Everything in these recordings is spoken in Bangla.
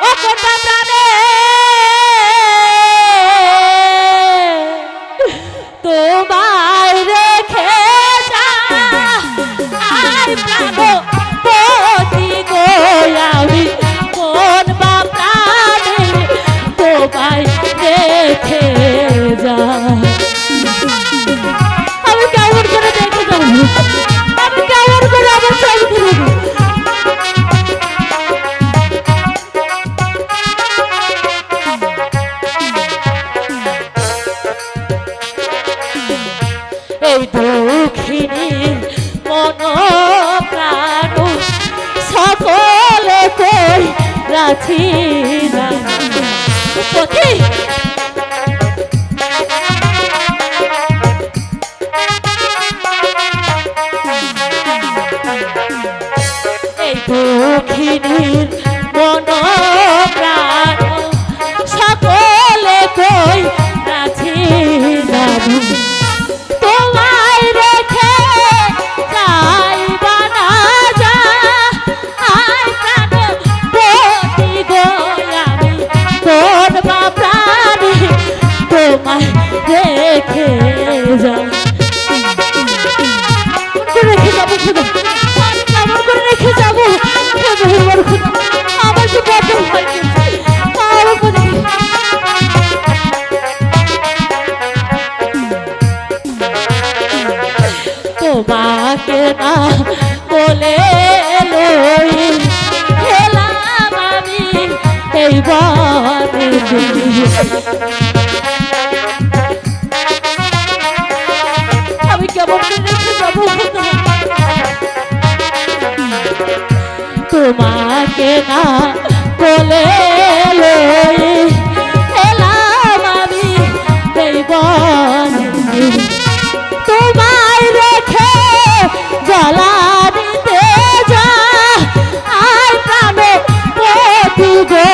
ও কোটা প্রাণে তোমায় রেখে যাই প্রাণ পতি গো আমি কোন বা প্রাণে তোমায় রেখে যাই। আমি কেমন করে দেখে যাবো, আমি কেমন করে আমার ছবি তুলব। এই দুঃখিনী মন প্রাণ সকলে কই রাখি না পতি এই দুঃখিনীর মন প্রাণ সকলে কই রাখি না তোমায় রেখে যাইবা না যা আই প্রাণ পতি গো আমি কোন বা প্রাণী তোমায় রেখে যা। রেখে যাবো খুদা, কেমন করে রেখে যাবো আমার তো বড় ভয় তোমাকে না বলে লই খেলাম আমি এই বনে আমি কেমন রেখে যাবো তোমাকে না বলে লই খেলাম আমি এই বনে তোমায় রেখে জ্বালা দিতে যা আই প্রাণ পতি গো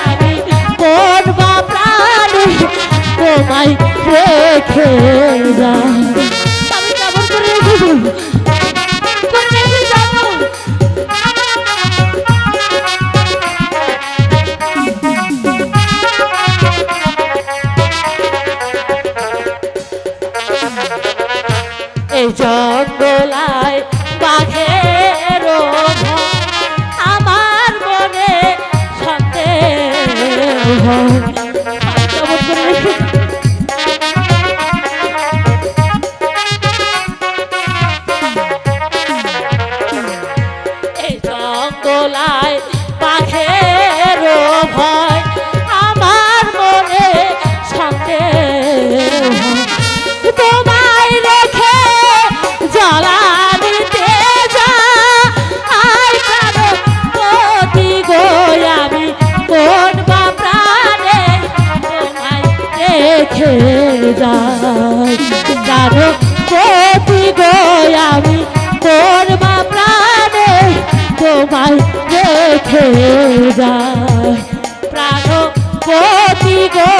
আমি কোন বা প্রাণী তোমায় রেখে যা। আমি কেমন করে রেখে যাবো, এই জঙ্গলায় বাঘের আমার মনে সন্দেহ এই জঙ্গলায় বাঘের ভয় আমার মনে সন্দেহ তোমায় রেখে জ্বালা দিতে যা আই প্রাণ পতি গো আমি কোন বা প্রাণে তোমায় রেখে যাই। প্রাণ পতি গো আমি কোন বা প্রাণে তোমায় রেখে যাই। প্রাণ পতি গো